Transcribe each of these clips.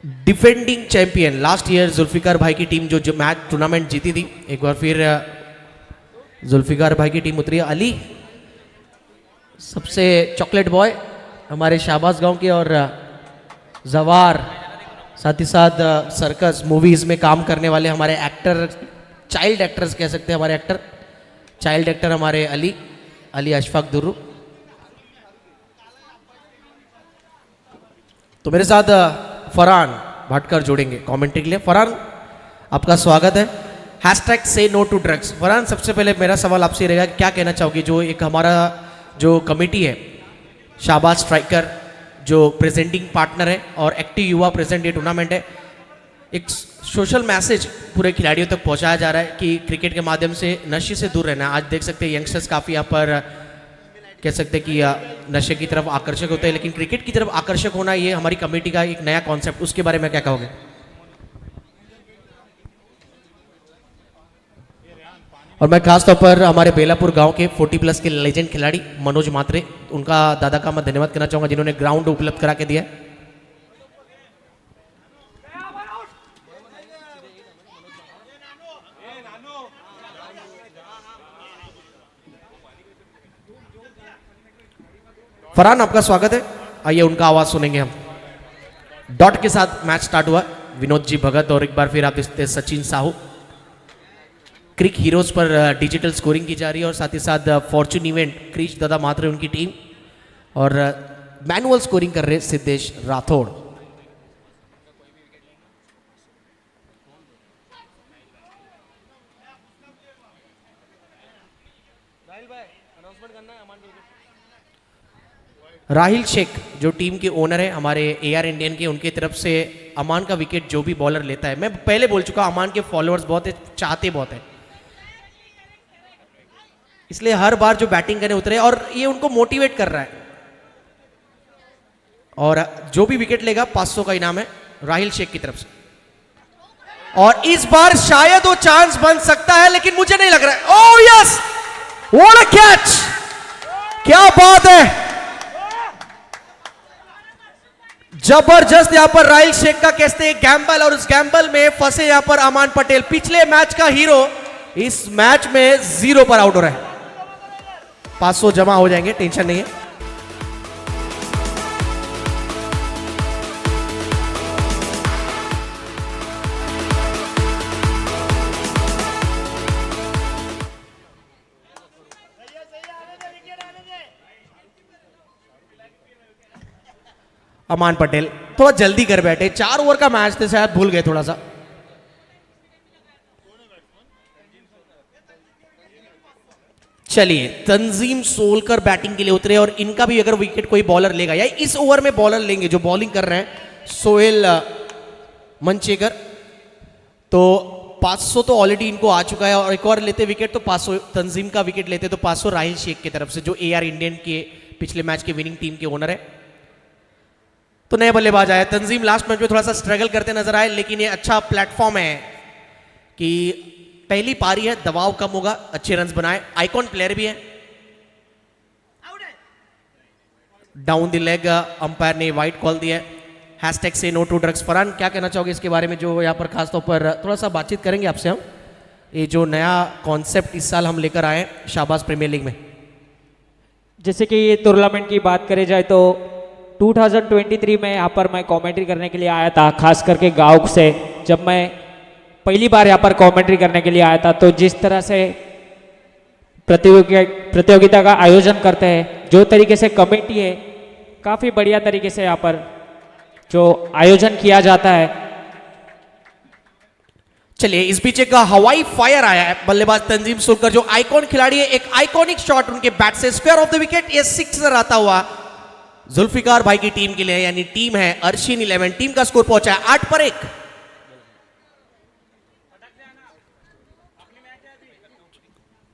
Defending champion last year Zulfikar भाई की team जो मैच टूर्नामेंट जीती थी, एक बार फिर जुल्फिकार भाई की टीम उतरी है। अली सबसे चॉकलेट बॉय हमारे शाहबाज गांव के, और जवार साथ ही साथ सर्कस मूवीज में काम करने वाले हमारे एक्टर, चाइल्ड एक्टर्स कह सकते हैं, हमारे एक्टर चाइल्ड एक्टर हमारे अली अली अशफाक दुर्रू। तो मेरे साथ फरहान भाटकर जोड़ेंगे कमेंट्री के लिए। फरहान, आपका स्वागत है। हैशटैग से नो टू ड्रग्स। फरहान, सबसे पहले मेरा सवाल आपसे रहेगा, क्या कहना चाहोगे जो एक हमारा जो कमेटी है शाहबाज स्ट्राइकर, जो प्रेजेंटिंग पार्टनर है और एक्टिव युवा प्रेजेंट ये टूर्नामेंट है, एक सोशल मैसेज पूरे खिलाड़ियों तक पहुंचाया जा रहा है कि क्रिकेट के माध्यम से नशे से दूर रहना है। आज देख सकते हैं यंगस्टर्स काफ़ी यहाँ पर कह सकते हैं कि नशे की तरफ आकर्षक होते हैं, लेकिन क्रिकेट की तरफ आकर्षक होना ये हमारी कमेटी का एक नया कॉन्सेप्ट, उसके बारे में क्या कहोगे? और मैं खासतौर पर हमारे बेलापुर गांव के 40+ के लेजेंड खिलाड़ी मनोज मात्रे, उनका दादा का मैं धन्यवाद करना चाहूंगा जिन्होंने ग्राउंड उपलब्ध करा के दिया। फरहान, आपका स्वागत है। आइए उनका आवाज सुनेंगे हम। डॉट के साथ मैच स्टार्ट हुआ, विनोद जी भगत और एक बार फिर आप देखते हैं सचिन साहू। क्रिक हीरोज पर डिजिटल स्कोरिंग की जा रही है और साथ ही साथ फॉर्चून इवेंट क्रीच दादा मात्रे उनकी टीम, और मैनुअल स्कोरिंग कर रहे सिद्धेश राठौड़। राहिल शेख जो टीम के ओनर है हमारे एआर इंडियन के, उनकी तरफ से अमान का विकेट जो भी बॉलर लेता है, मैं पहले बोल चुका अमान के फॉलोअर्स बहुत है, चाहते बहुत है, इसलिए हर बार जो बैटिंग करने उतरे और ये उनको मोटिवेट कर रहा है। और जो भी विकेट लेगा 500 का इनाम है राहिल शेख की तरफ से। और इस बार शायद वो चांस बन सकता है, लेकिन मुझे नहीं लग रहा है। Oh yes, what a catch, क्या बात है, जबरदस्त यहां पर राहिल शेख का कहते हैं गैम्बल, और उस गैम्बल में फंसे यहां पर अमान पटेल, पिछले मैच का हीरो, इस मैच में 0 पर आउट हो रहा है। 500 जमा हो जाएंगे, टेंशन नहीं है। अमान पटेल थोड़ा जल्दी कर बैठे, 4 ओवर का मैच थे, शायद भूल गए थोड़ा सा। चलिए, तंजीम सोलकर बैटिंग के लिए उतरे और इनका भी अगर विकेट कोई बॉलर लेगा या इस ओवर में बॉलर लेंगे जो बॉलिंग कर रहे हैं सोहेल मंचेकर, तो 500 तो ऑलरेडी इनको आ चुका है, और एक और लेते विकेट तो 500 तंजीम का विकेट लेते तो 500 राहिल शेख की तरफ से, जो एआर इंडियन के पिछले मैच के विनिंग टीम के ओनर है। तो नए बल्लेबाज आया तंजीम, लास्ट मैच में थोड़ा सा स्ट्रगल करते नजर आए, लेकिन ये अच्छा प्लेटफॉर्म है कि पहली पारी है, दबाव कम होगा, अच्छे रन्स बनाए, आइकॉन प्लेयर भी है। डाउन द लेग अंपायर ने वाइड कॉल दिया है। हैशटैग से नो टू ड्रग्स। फरहान, क्या कहना चाहोगे इसके बारे में, जो यहाँ पर खासतौर पर थोड़ा सा बातचीत करेंगे आपसे हम, ये जो नया कॉन्सेप्ट इस साल हम लेकर आए शाहबाज प्रीमियर लीग में। जैसे कि ये टूर्नामेंट की बात करी जाए तो 2023 में यहाँ पर मैं कमेंट्री करने के लिए आया था, खास करके गाँव से। जब मैं पहली बार यहाँ पर कमेंट्री करने के लिए आया था, तो जिस तरह से प्रतियोगिता का आयोजन करते हैं, जो तरीके से कमेटी है, काफ़ी बढ़िया तरीके से यहाँ पर जो आयोजन किया जाता है। चलिए, इस बीच एक हवाई फायर आया है, बल्लेबाज तंजीम सोलकर जो आइकॉन खिलाड़ी है, एक आइकॉनिक शॉट उनके बैट से स्क्वायर ऑफ द विकेट, ये सिक्सर आता हुआ जुल्फिकार भाई की टीम के लिए, यानी टीम है अर्शिन 11, टीम का स्कोर पहुंचा है 8 पर 1।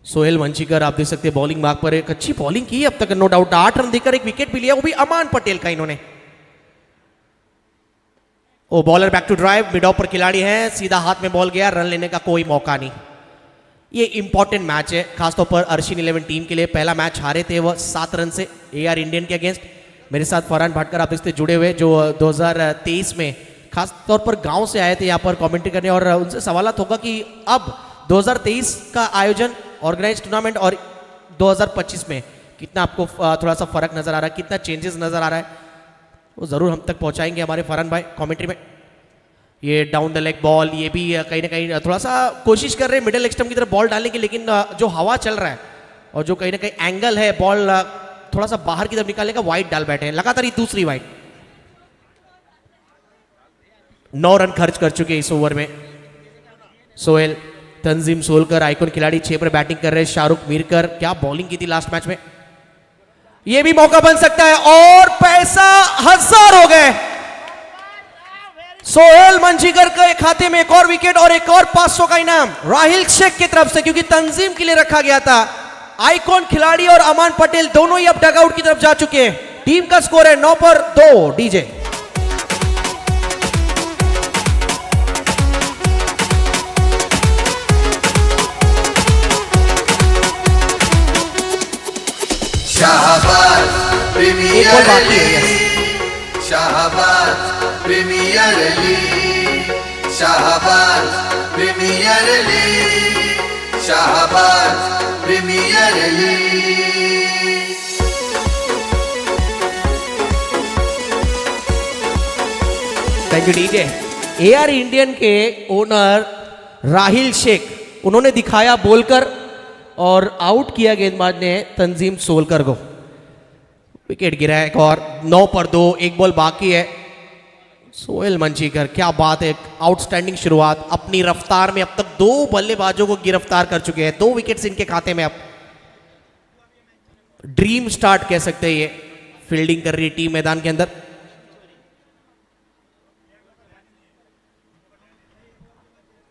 सोहेल वंशीकर आप देख सकते हैं बॉलिंग मार्क पर, एक अच्छी बॉलिंग की अब तक, नो डाउट 8 रन देकर एक विकेट भी लिया, वो भी अमान पटेल का इन्होंने। ओ bowler back to drive, mid off पर खिलाड़ी है, सीधा हाथ में बॉल गया, रन लेने का कोई मौका नहीं। ये इंपॉर्टेंट मैच है खासतौर पर अर्शिन 11 टीम के लिए। पहला मैच हारे थे वह 7 रन से एआर इंडियन के अगेंस्ट। मेरे साथ फरहान भाटकर आप इससे जुड़े हुए जो 2023 में खास तौर पर गांव से आए थे यहाँ पर कमेंट्री करने, और उनसे सवालात होगा कि अब 2023 का आयोजन ऑर्गेनाइज टूर्नामेंट और 2025 में कितना आपको थोड़ा सा फर्क नजर आ रहा है, कितना चेंजेस नजर आ रहा है, वो जरूर हम तक पहुंचाएंगे हमारे फरहान भाई कमेंट्री में। ये डाउन द लेग बॉल, ये भी कहीं ना कहीं थोड़ा सा कोशिश कर रहे हैं मिडिल स्टंप की तरफ बॉल डालने की, लेकिन जो हवा चल रहा है और जो कहीं ना कहीं एंगल है बॉल थोड़ा सा बाहर की तरफ निकालने का, वाइड डाल बैठे हैं लगातार, ये दूसरी वाइड। 9 रन खर्च कर चुके इस ओवर में सोहेल। तंजीम सोलकर आइकॉन खिलाड़ी 6 पर बैटिंग कर रहे हैं। शाहरुख मीरकर, क्या बॉलिंग की थी लास्ट मैच में, ये भी मौका बन सकता है और पैसा 1000 हो गए सोहेल मंजीगर के खाते में। एक और विकेट और एक और 500 का इनाम राहिल शेख की तरफ से, क्योंकि तंजीम के लिए रखा गया था। आइकॉन खिलाड़ी और अमान पटेल दोनों ही अब डगआउट की तरफ जा चुके हैं। टीम का स्कोर है 9 पर 2। डीजे शाहबाज प्रीमियर बाकी है, League, Shahbaz Premier League, Shahbaz Premier League, Shahbaz Premier League. Thank you DJ. AR Indian के ओनर राहिल शेख, उन्होंने दिखाया बोलकर और आउट किया गेंदबाज ने तंजीम सोलकर को। विकेट गिरा है एक और, 9 पर 2, एक बॉल बाकी है। सोहेल मंजीकर, क्या बात है, आउटस्टैंडिंग शुरुआत। अपनी रफ्तार में अब तक 2 बल्लेबाजों को गिरफ्तार कर चुके हैं, 2 विकेट्स इनके खाते में। अब ड्रीम स्टार्ट कह सकते हैं, ये फील्डिंग कर रही है टीम मैदान के अंदर।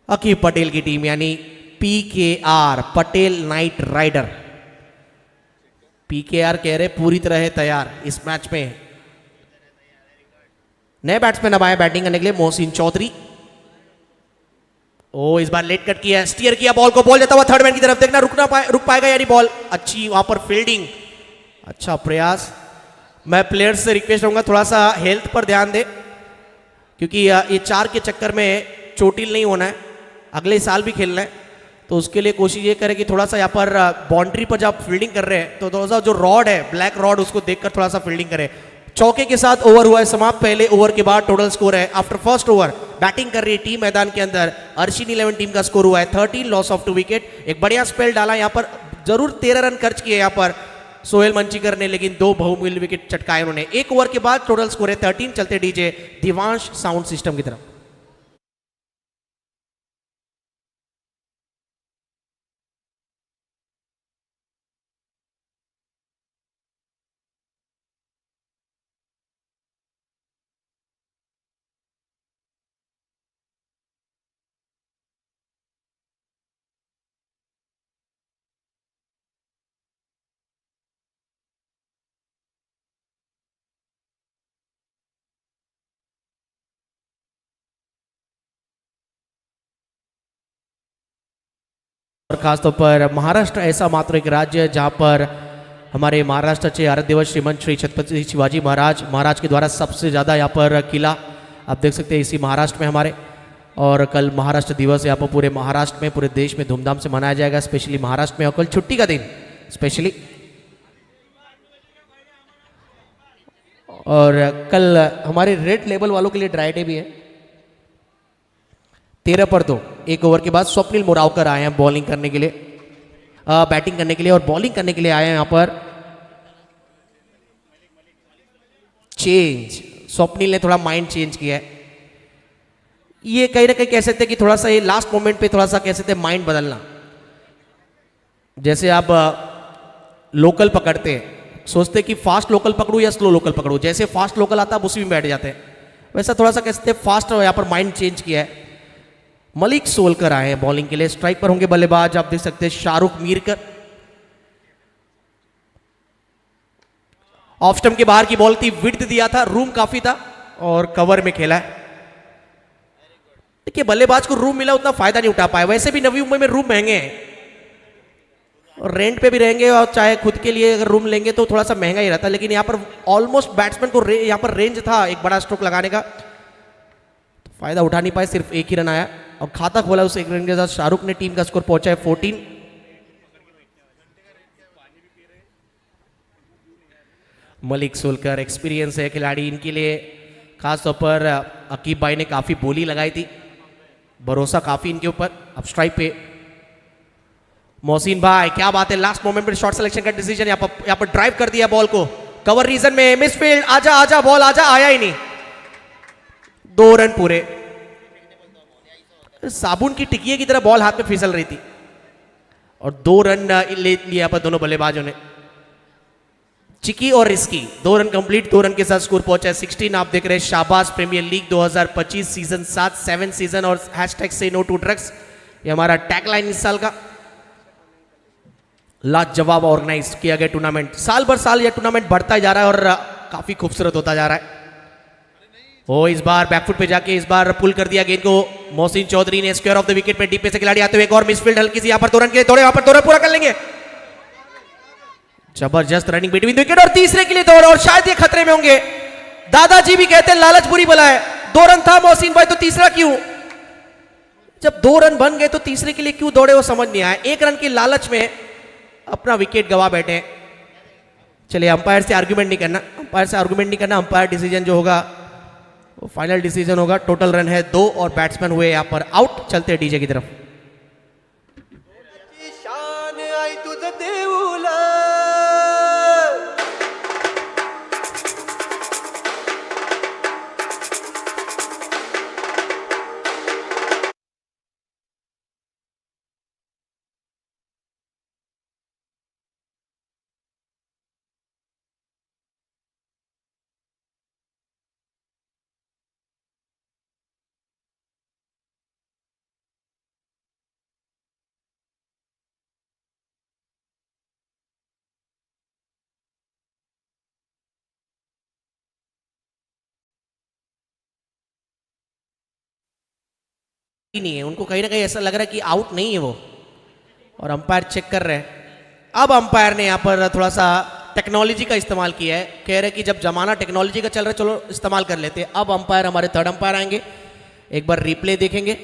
अकीब पटेल की टीम यानी PKR, Patel Knight Rider. PKR कह रहे पूरी तरह है तैयार इस मैच में। नए बैट्समैन अब आए बैटिंग करने के लिए, मोहसिन चौधरी। ओ इस बार लेट कट किया, स्टीयर किया बॉल को, बॉल जाता हुआ थर्ड मैन की तरफ, देखना रुक पाएगा यानी बॉल। अच्छी वहां पर फील्डिंग, अच्छा प्रयास। मैं प्लेयर्स से रिक्वेस्ट करूंगा थोड़ा सा हेल्थ पर ध्यान दे, क्योंकि ये 4 के चक्कर में चोटिल नहीं होना है, अगले साल भी खेलना है। तो उसके लिए कोशिश ये करें कि थोड़ा सा यहाँ पर बाउंड्री पर जब फील्डिंग कर रहे हैं तो थोड़ा सा जो रॉड है, ब्लैक रॉड, उसको देखकर थोड़ा सा फील्डिंग करें। चौके के साथ ओवर हुआ है समाप्त। पहले ओवर के बाद टोटल स्कोर है, आफ्टर फर्स्ट ओवर बैटिंग कर रही है टीम मैदान के अंदर। अर्शिन 11 टीम का स्कोर हुआ है 13, लॉस ऑफ 2 विकेट। एक बढ़िया स्पेल डाला यहाँ पर, जरूर 13 रन खर्च किए यहाँ पर सोहेल मंजीकर ने, लेकिन 2 बहुमूल्य विकेट चटकाए उन्होंने। एक ओवर के बाद टोटल स्कोर है 13। चलते डीजे दिवांश साउंड सिस्टम की तरफ। और खासतौर पर महाराष्ट्र ऐसा मात्र एक राज्य है जहाँ पर हमारे महाराष्ट्र के आराध्य देवत श्रीमंत श्री छत्रपति शिवाजी महाराज के द्वारा सबसे ज़्यादा यहाँ पर किला आप देख सकते हैं इसी महाराष्ट्र में हमारे। और कल महाराष्ट्र दिवस यहाँ पर पूरे महाराष्ट्र में, पूरे देश में धूमधाम से मनाया जाएगा, स्पेशली महाराष्ट्र में। और कल छुट्टी का दिन स्पेशली, और कल हमारे रेड लेबल वालों के लिए ड्राई डे भी है। 13 पर 2, एक ओवर के बाद स्वप्निल मोरावकर आए हैं बॉलिंग करने के लिए, बैटिंग करने के लिए, और बॉलिंग करने के लिए आए हैं यहाँ पर चेंज। स्वप्निल ने थोड़ा माइंड चेंज किया है। ये कहीं ना कहीं कह सकते हैं कि थोड़ा सा ये लास्ट मोमेंट पे थोड़ा सा कह सकते हैं माइंड बदलना। जैसे आप लोकल पकड़ते हैं, सोचते हैं कि फास्ट लोकल पकड़ूं या स्लो लोकल पकड़ूं, जैसे फास्ट लोकल आता है उसी में बैठ जाते हैं, वैसा थोड़ा सा कह सकते हैं फास्ट यहाँ पर माइंड चेंज किया है। मलिक सोलकर आए हैं बॉलिंग के लिए। स्ट्राइक पर होंगे बल्लेबाज, आप देख सकते हैं शाहरुख मीरकर। ऑफ स्टंप के बाहर की बॉल थी, विड्थ दिया था, रूम काफी था और कवर में खेला है। देखिए बल्लेबाज को रूम मिला, उतना फायदा नहीं उठा पाया। वैसे भी नवी मुंबई में रूम महंगे हैं, और रेंट पे भी रहेंगे, और चाहे खुद के लिए अगर रूम लेंगे तो थोड़ा सा महंगा ही रहता है। लेकिन यहाँ पर ऑलमोस्ट बैट्समैन को यहाँ पर रेंज था एक बड़ा स्ट्रोक लगाने का, फायदा उठा नहीं पाए, सिर्फ एक ही रन आया और खाता खोला उस एक रन के साथ शाहरुख ने। टीम का स्कोर पहुंचा है 14। मलिक सोलकर एक्सपीरियंस है खिलाड़ी, इनके लिए खासतौर पर अकीब भाई ने काफी बोली लगाई थी, भरोसा काफी इनके ऊपर। अब स्ट्राइक पे मोहसिन भाई, क्या बात है, लास्ट मोमेंट पर शॉट सिलेक्शन का डिसीजन, यहाँ पर ड्राइव कर दिया बॉल को, कवर रीजन में, मिसफील्ड, आजा आजा बॉल आजा, आया ही नहीं। 2 रन पूरे। साबुन की टिकिए की तरह बॉल हाथ में फिसल रही थी और 2 रन ले लिया पर दोनों बल्लेबाजों ने। चिकी और रिस्की 2 रन कंप्लीट, 2 रन के साथ स्कोर पहुंचा है 16। आप देख रहे हैं Shahbaz Premier League 2025 season 7 season और हैशटैग से नो टू ड्रग्स, ये हमारा टैगलाइन इस साल का। लाजवाब ऑर्गेनाइज किया गया टूर्नामेंट, साल भर साल यह टूर्नामेंट बढ़ता जा रहा है और काफी खूबसूरत होता जा रहा है। ओ इस बार बैकफुट पे जाके इस बार पुल कर दिया गेंद को मोहसिन चौधरी ने, स्क्वायर ऑफ द विकेट पे डीप पे से खिलाड़ी आते हुए, एक और मिसफील्ड हल्की सी, यहाँ पर 2 रन के लिए दौड़े, वहां पर 2 रन पूरा कर लेंगे। जबरदस्त रनिंग बिटवीन द विकेट और तीसरे के लिए दौड़, और शायद ये खतरे में होंगे। दादाजी भी कहते हैं लालच बुरी बला है, 2 रन था मोहसिन भाई तो तीसरा क्यों? जब 2 रन बन गए तो तीसरे के लिए क्यों दौड़े वो समझ नहीं आया। 1 रन की लालच में अपना विकेट गवा बैठे। चलिए अंपायर से आर्गुमेंट नहीं करना, अंपायर से आर्गुमेंट नहीं करना, अंपायर डिसीजन जो होगा वो फाइनल डिसीजन होगा। टोटल रन है 2 और बैट्समैन हुए यहाँ पर आउट। चलते हैं डीजे की तरफ। शान आई तुझ देऊला ही नहीं है, उनको कहीं ना कहीं ऐसा लग रहा है कि आउट नहीं है वो, और अंपायर चेक कर रहे हैं। अब अंपायर ने यहाँ पर थोड़ा सा टेक्नोलॉजी का इस्तेमाल किया है, कह रहे कि जब जमाना टेक्नोलॉजी का चल रहा है चलो इस्तेमाल कर लेते हैं। अब अंपायर हमारे थर्ड अंपायर आएंगे, एक बार रिप्ले देखेंगे।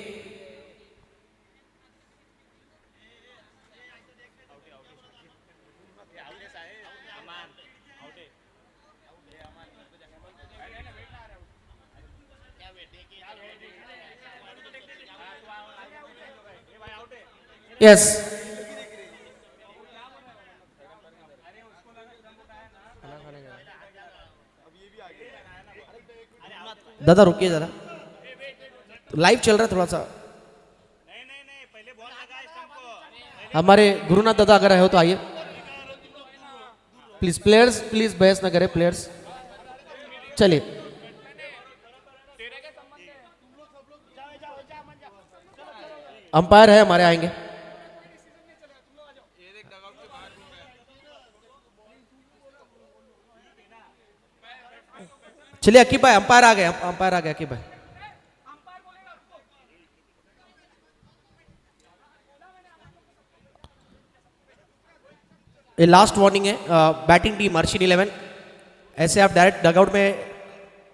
यस दादा रुकिए जरा, लाइव चल रहा है थोड़ा सा। हमारे गुरुनाथ दादा अगर हो तो आइए प्लीज। प्लेयर्स प्लीज बहस ना करें प्लेयर्स। चलिए अंपायर है हमारे, आएंगे। चलिए अकीब भाई अंपायर आ गए, अंपायर आ गए अकीब भाई। ये लास्ट वार्निंग है, बैटिंग टीम अर्शिन 11, ऐसे आप डायरेक्ट डगआउट में,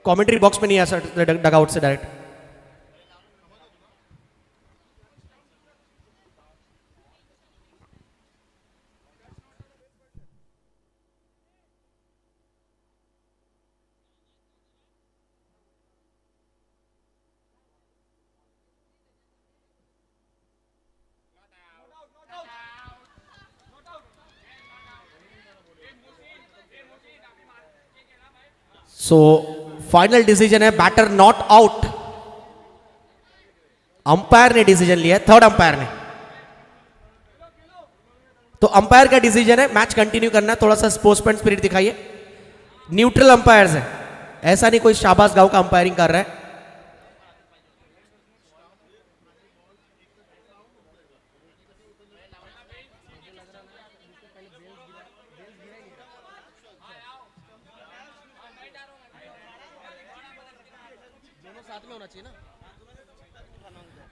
कमेंट्री बॉक्स में नहीं आ सकते डगआउट से डायरेक्ट। सो फाइनल डिसीजन है बैटर नॉट आउट। अंपायर ने डिसीजन लिया है, थर्ड अंपायर ने। तो अंपायर का डिसीजन है मैच कंटिन्यू करना है। थोड़ा सा स्पोर्ट्समैन स्पिरिट दिखाइए। न्यूट्रल अंपायर्स है, ऐसा नहीं कोई शाबाश गांव का अंपायरिंग कर रहा है।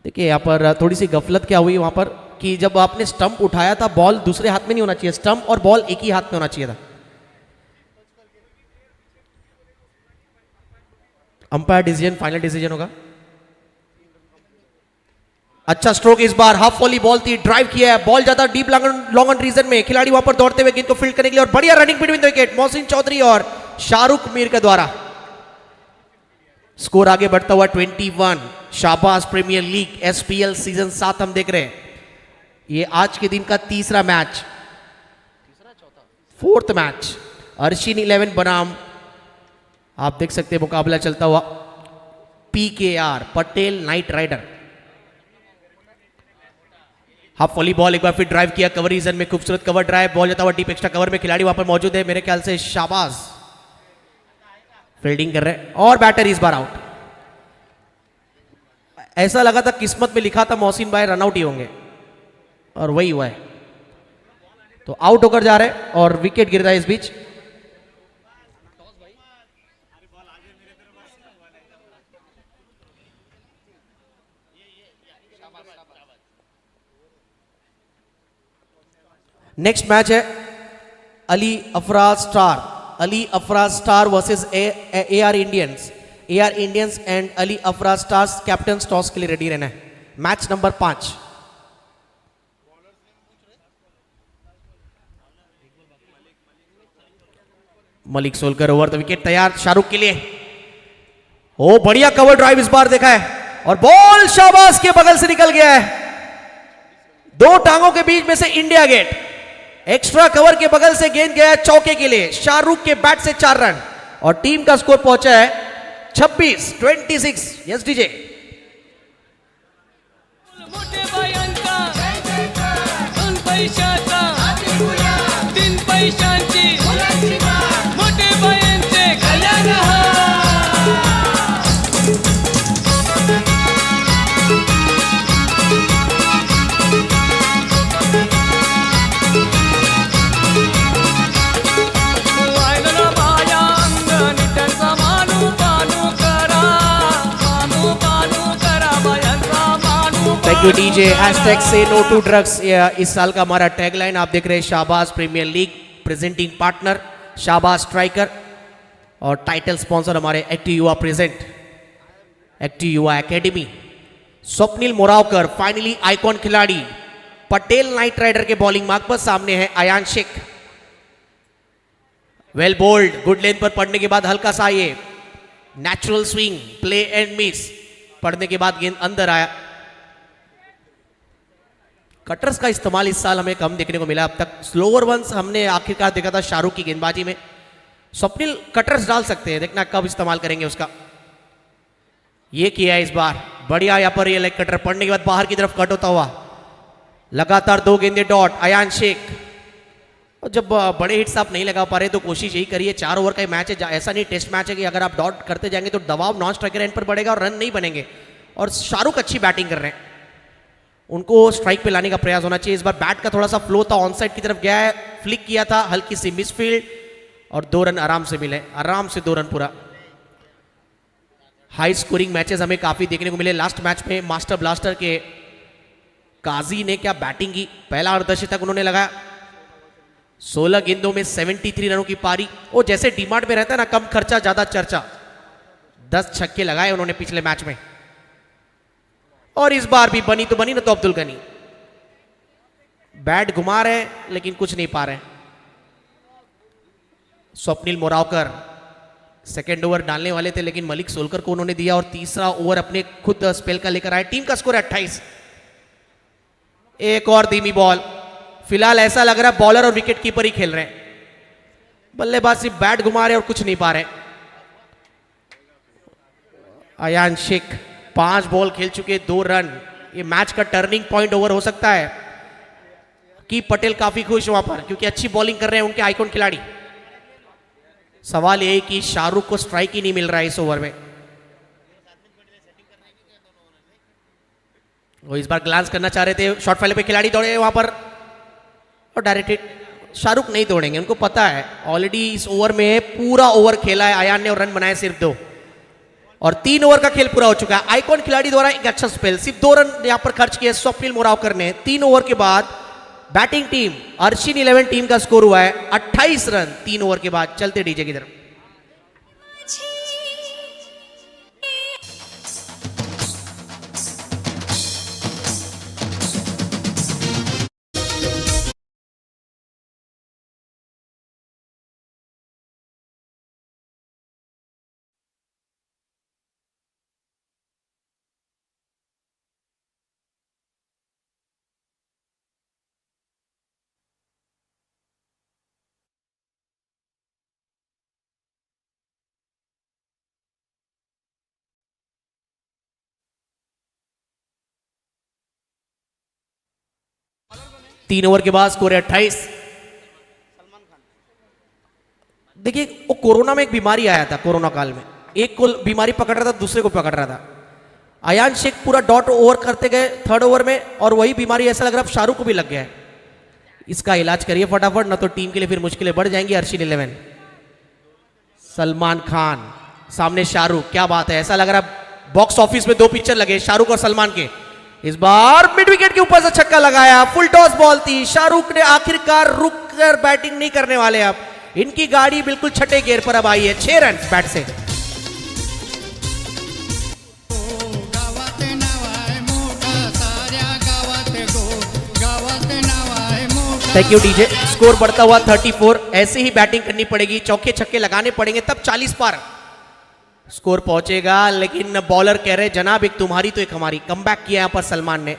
देखिए यहाँ पर थोड़ी सी गफलत क्या हुई वहां पर कि जब आपने स्टंप उठाया था, बॉल दूसरे हाथ में नहीं होना चाहिए, स्टंप और बॉल एक ही हाथ में होना चाहिए था। अंपायर डिसीजन फाइनल डिसीजन होगा। अच्छा स्ट्रोक इस बार, हाफ वॉली बॉल थी, ड्राइव किया है, बॉल जाता डीप लॉन्ग ऑन रीजन में, खिलाड़ी वहां पर दौड़ते हुए गेंद को फील्ड करने के लिए, और बढ़िया running between the wicket Mohsin Chaudhary और शाहरुख मीर के द्वारा। स्कोर आगे बढ़ता हुआ 21। Shahbaz Premier League SPL season 7 हम देख रहे हैं। ये आज के दिन का तीसरा मैच, फोर्थ मैच। अर्शिन 11 बनाम, आप देख सकते हैं मुकाबला चलता हुआ PKR Patel Knight Rider. Half volleyball एक बार फिर ड्राइव किया कवर रीजन में, खूबसूरत कवर ड्राइव, बॉल जाता हुआ डीप एक्स्ट्रा कवर में, खिलाड़ी वहां पर मौजूद है, मेरे ख्याल से शाहबाज फील्डिंग कर रहे हैं और बैटर इस बार आउट। ऐसा लगा था किस्मत में लिखा था मोहसिन भाई रनआउट ही होंगे और वही हुआ है, तो आउट होकर जा रहे हैं और विकेट गिर रहा है इस बीच। नेक्स्ट मैच है Ali Afraz star versus AR Indians and Ali Afraz stars captain toss के लिए रेडी रहना है। Match number 5। Malik Solkar over the wicket तैयार शाहरुख के लिए। ओ बढ़िया कवर ड्राइव इस बार देखा है और बॉल शाहबाज के बगल से निकल गया है, दो टांगों के बीच में से इंडिया गेट। एक्स्ट्रा कवर के बगल से गेंद गया है चौके के लिए, शाहरुख के बैट से 4 रन और टीम का स्कोर पहुंचा है 26-26। Yes DJ. मोठे बायांचा 2 पैशाचा 3 पैशांची मोठे बायांचे कल्याण थैंक यू डीजे। हैशटैग से नो टू ड्रग्स इस साल का हमारा टैगलाइन आप देख रहे हैं। Shahbaz Premier League presenting partner Shahbaz Striker और टाइटल स्पॉन्सर हमारे Active Yuva present Active Yuva Academy. Swapnil Moravkar finally icon खिलाड़ी पटेल नाइट राइडर के बॉलिंग मार्क पर सामने है Ayan Shaikh. Well bowled, good length पर पड़ने के बाद हल्का सा ये natural swing, play and miss, पड़ने के बाद गेंद अंदर आया। कटर्स का इस्तेमाल इस साल हमें कम देखने को मिला अब तक। स्लोअर वंस हमने आखिरकार देखा था शाहरुख की गेंदबाजी में। स्वप्निल कटर्स डाल सकते हैं, देखना कब इस्तेमाल करेंगे उसका। ये किया है इस बार, बढ़िया यहाँ पर ये लेग कटर पड़ने के बाद बाहर की तरफ कट होता हुआ। लगातार 2 गेंदे डॉट अयान शेख। और जब बड़े हिट्स आप नहीं लगा पा रहे तो कोशिश यही करिए, 4 ओवर का मैच है, ऐसा नहीं टेस्ट मैच है कि अगर आप डॉट करते जाएंगे तो दबाव नॉन स्ट्राइकर एंड पर बढ़ेगा और रन नहीं बनेंगे। और शाहरुख अच्छी बैटिंग कर रहे हैं, उनको स्ट्राइक पे लाने का प्रयास होना चाहिए। इस बार बैट का थोड़ा सा फ्लो था, ऑन साइड की तरफ गया है, फ्लिक किया था, हल्की सी मिसफील्ड और 2 रन आराम से मिले, आराम से 2 रन पूरा। हाई स्कोरिंग मैचेस हमें काफी देखने को मिले। लास्ट मैच में मास्टर ब्लास्टर के काजी ने क्या बैटिंग की, पहला अर्धशतक उन्होंने लगाया, 16 गेंदों में 73 रनों की पारी। वो जैसे डिमांड में रहता है ना, कम खर्चा ज्यादा चर्चा, 10 छक्के लगाए उन्होंने पिछले मैच में। और इस बार भी बनी तो बनी ना तो अब्दुल गनी, बैट घुमा रहे लेकिन कुछ नहीं पा रहे। स्वप्निल मोरावकर सेकेंड ओवर डालने वाले थे लेकिन मलिक सोलकर को उन्होंने दिया और तीसरा ओवर अपने खुद स्पेल का लेकर आए। टीम का स्कोर है 28। एक और धीमी बॉल, फिलहाल ऐसा लग रहा है बॉलर और विकेट कीपर ही खेल रहे हैं, बल्लेबाज सिर्फ बैट घुमा रहे और कुछ नहीं पा रहे। अयान शेख 5 बॉल खेल चुके, 2 रन। ये मैच का टर्निंग पॉइंट ओवर हो सकता है कि पटेल काफी खुश वहां पर क्योंकि अच्छी बॉलिंग कर रहे हैं उनके आइकॉन खिलाड़ी। सवाल यह है कि शाहरुख को स्ट्राइक ही नहीं मिल रहा है इस ओवर में। वो इस बार ग्लांस करना चाह रहे थे, शॉर्ट फाइल पे खिलाड़ी दौड़े वहां पर और डायरेक्ट हिट। शाहरुख नहीं दौड़ेंगे, उनको पता है ऑलरेडी इस ओवर में पूरा ओवर खेला है अयान ने और रन बनाए सिर्फ 2 और 3 ओवर का खेल पूरा हो चुका है। आइकॉन खिलाड़ी द्वारा एक अच्छा स्पेल, सिर्फ 2 रन यहां पर खर्च किए स्वप्निल मोरावकर ने। 3 ओवर के बाद बैटिंग टीम अर्शिन 11 टीम का स्कोर हुआ है 28 रन 3 ओवर के बाद। चलते डीजे की तरफ। 3 ओवर के बाद स्कोर है 28। देखिए वो कोरोना में एक बीमारी आया था, कोरोना काल में एक को बीमारी पकड़ रहा था, दूसरे को पकड़ रहा था। अयान शेख पूरा डॉट ओवर करते गए 3rd ओवर में, और वही बीमारी ऐसा लग रहा है शाहरुख को भी लग गया है। इसका इलाज करिए फटाफट, ना तो टीम के लिए फिर मुश्किलें बढ़ जाएंगी। अर्शिन 11 सलमान खान सामने शाहरुख, क्या बात है, ऐसा लग रहा है बॉक्स ऑफिस में 2 पिक्चर लगे शाहरुख और सलमान के। इस बार मिड विकेट के ऊपर से छक्का लगाया, फुल टॉस बॉल थी, शाहरुख ने आखिरकार रुक कर बैटिंग नहीं करने वाले। अब इनकी गाड़ी बिल्कुल छठे गियर पर अब आई है, 6 रन बैट से। Thank you DJ. स्कोर बढ़ता हुआ 34। ऐसे ही बैटिंग करनी पड़ेगी, चौके छक्के लगाने पड़ेंगे, तब 40 पार स्कोर पहुंचेगा। लेकिन बॉलर कह रहे जनाब एक तुम्हारी तो एक हमारी। कमबैक किया यहां पर सलमान ने।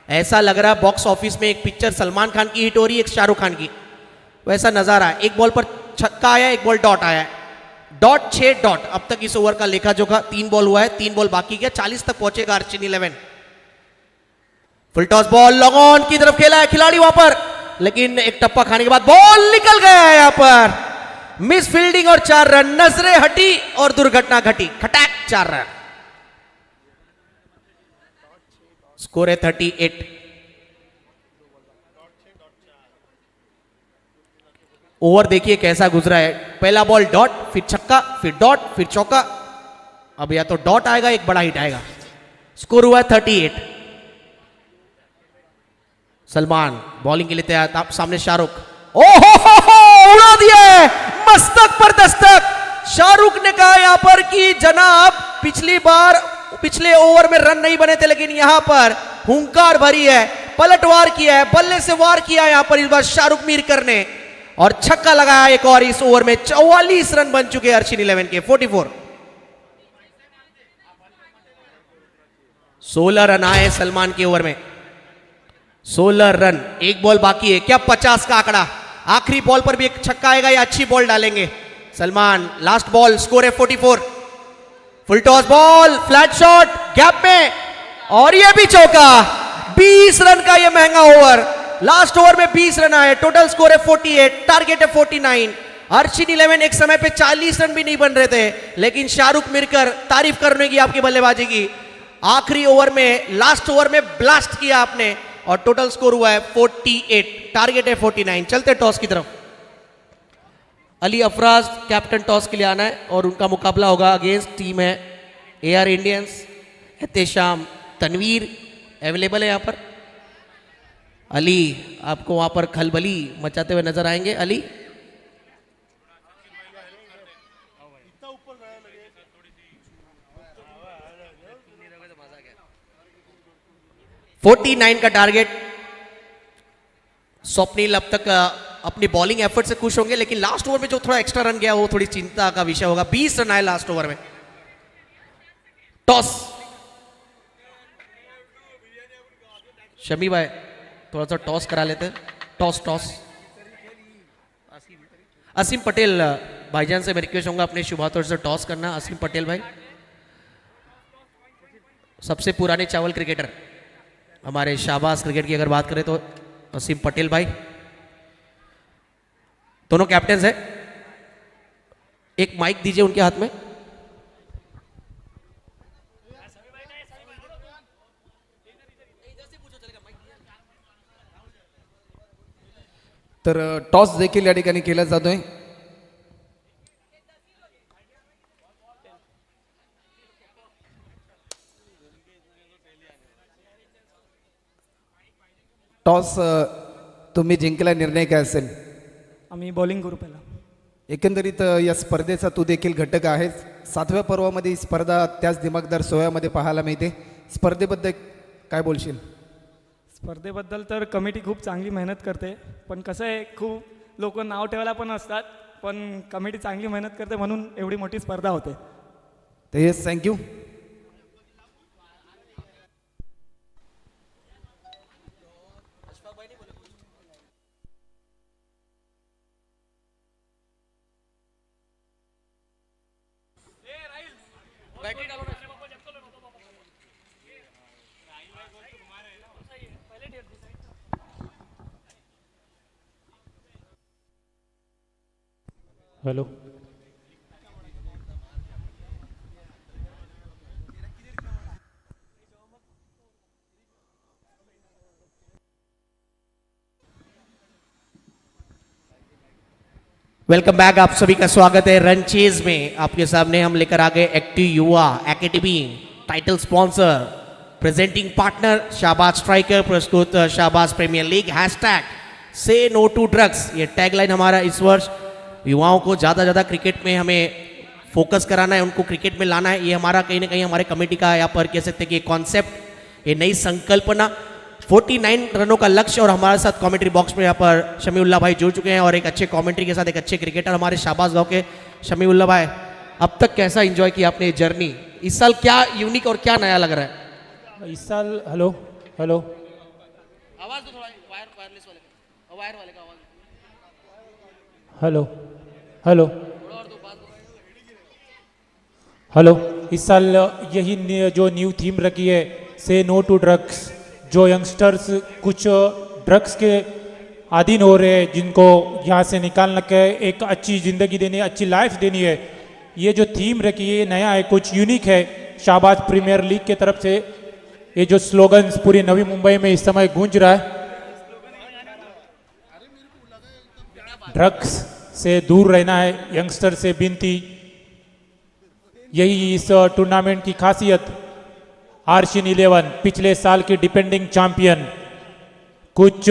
ऐसा लग रहा है बॉक्स ऑफिस में एक पिक्चर सलमान खान की हिट हो रही है, एक शाहरुख खान की, वैसा नजारा है। एक बॉल पर छक्का आया, एक बॉल डॉट आया, डॉट 6 डॉट। अब तक इस ओवर का लेखा जोखा 3 बॉल हुआ है, 3 बॉल बाकी गया, 40 तक पहुंचेगा Arshin 11। Full toss ball long on की तरफ खेला है खिलाड़ी वहां पर, लेकिन एक टप्पा खाने के बाद बॉल निकल गया है यहां पर। मिस फील्डिंग और 4 रन, नजरें हटी और दुर्घटना घटी, खटैक 4 रन। स्कोर है 38। ओवर देखिए कैसा गुजरा है। पहला बॉल डॉट, फिर छक्का, फिर डॉट, फिर चौका। अब या तो डॉट आएगा, एक बड़ा हिट आएगा। स्कोर हुआ है 38। सलमान बॉलिंग के लिए तैयार, आप सामने शाहरुख। ओहो हो, उड़ा दिया है, मस्तक पर दस्तक। शाहरुख ने कहा यहां पर कि जनाब पिछली बार पिछले ओवर में रन नहीं बने थे, लेकिन यहां पर हुंकार भरी है, पलटवार किया है, बल्ले से वार किया यहां पर इस बार शाहरुख मीरकर ने, और छक्का लगाया एक और। इस ओवर में 44 रन बन चुके हैं अर्शिन 11 के। 44। 16 रन आए सलमान के ओवर में, 16 रन, एक बॉल बाकी है। क्या 50 का आंकड़ा? आखिरी बॉल पर भी एक छक्का आएगा या अच्छी बॉल डालेंगे सलमान। लास्ट बॉल, स्कोर है 44। Full toss ball, flat shot, gap में, और ये भी चौका। 20 रन का ये महंगा ओवर। लास्ट ओवर में 20 रन आए, टोटल स्कोर है 48, टारगेट है 49। अर्शिन 11 एक समय पे 40 रन भी नहीं बन रहे थे, लेकिन शाहरुख मिरकर तारीफ करने की आपकी बल्लेबाजी की। आखिरी ओवर में, लास्ट ओवर में ब्लास्ट किया आपने, और टोटल स्कोर हुआ है 48, टारगेट है 49। चलते टॉस की तरफ। अली अफराज कैप्टन टॉस के लिए आना है, और उनका मुकाबला होगा अगेंस्ट टीम है AR Indians. Ehtesham Tanveer available है यहाँ पर। अली आपको वहां पर खलबली मचाते हुए नजर आएंगे। अली $49 का टारगेट। स्वप्निल अब तक अपनी बॉलिंग एफर्ट से खुश होंगे, लेकिन लास्ट ओवर में जो थोड़ा एक्स्ट्रा रन गया वो थोड़ी चिंता का विषय होगा। 20 रन आए लास्ट ओवर में। टॉस, शमी भाई थोड़ा सा टॉस करा लेते हैं। टॉस टॉस असीम पटेल भाईजान से मैं रिक्वेस्ट होऊंगा अपने शुभातौर से टॉस करना। असीम पटेल भाई सबसे पुराने चावल क्रिकेटर हमारे शाहबाज क्रिकेट की अगर बात करें तो असीम पटेल भाई, दोनों कैप्टन है। एक माइक दीजिए उनके हाथ में। तर टॉस देखील या ठिकाणी केला जातोय। टॉस तुम्ही जिंकला, निर्णय काय असेल? आम्ही बॉलिंग करू पहिला। एकंदरीत या स्पर्धेचा तू देखील घटक आहेस। 7व्या पर्वामध्ये ही स्पर्धा त्याच दिमागदार सोहळ्यामध्ये पाहायला मिळते। स्पर्धेबद्दल काय बोलशील? स्पर्धेबद्दल तर कमिटी खूप चांगली मेहनत करते, पण कसं आहे खूप लोक नाव ठेवायला पण असतात, पण कमिटी चांगली मेहनत करते म्हणून एवढी मोठी स्पर्धा होते। तर yes, thank you. Hello welcome back, आप सभी का स्वागत है रन चेज में। आपके सामने हम लेकर आ गए active Yuva academy, title sponsor, presenting partner Shahbaz striker, प्रस्तुत शाहबाज प्रीमियर लीग, हैशटैग से नो टू ड्रग्स। ये टैगलाइन हमारा इस वर्ष, युवाओं को ज़्यादा ज़्यादा क्रिकेट में हमें फोकस कराना है, उनको क्रिकेट में लाना है। ये हमारा कहीं ना कहीं हमारे कमेटी का यहाँ पर कह सकते हैं कि कॉन्सेप्ट, ये नई संकल्पना, 49 रनों का लक्ष्य। और हमारे साथ कमेंट्री बॉक्स में यहाँ पर शमीउल्लाह भाई जुड़ चुके हैं और एक अच्छे कमेंट्री के साथ एक अच्छे क्रिकेटर हमारे शाहबाज गांव के शमीउल्लाह भाई। अब तक कैसा एंजॉय किया आपने जर्नी? इस साल क्या यूनिक और क्या नया लग रहा है इस साल? हेलो हेलो आवाज तो थोड़ा वायरलेस वाले वायर वाले का आवाज। हेलो हेलो हेलो इस साल यही जो न्यू थीम रखी है, से नो टू ड्रग्स। जो यंगस्टर्स कुछ ड्रग्स के अधीन हो रहे हैं, जिनको यहाँ से निकालना के एक अच्छी ज़िंदगी देनी है, अच्छी लाइफ देनी है, ये जो थीम रखी है ये नया है, कुछ यूनिक है। शाहबाज प्रीमियर लीग के तरफ से ये जो स्लोगन्स पूरी नवी मुंबई में इस समय गूंज रहा है, ड्रग्स से दूर रहना है, यंगस्टर से विनती। यही इस टूर्नामेंट की खासियत। आर्शिन 11 पिछले साल की डिपेंडिंग चैंपियन कुछ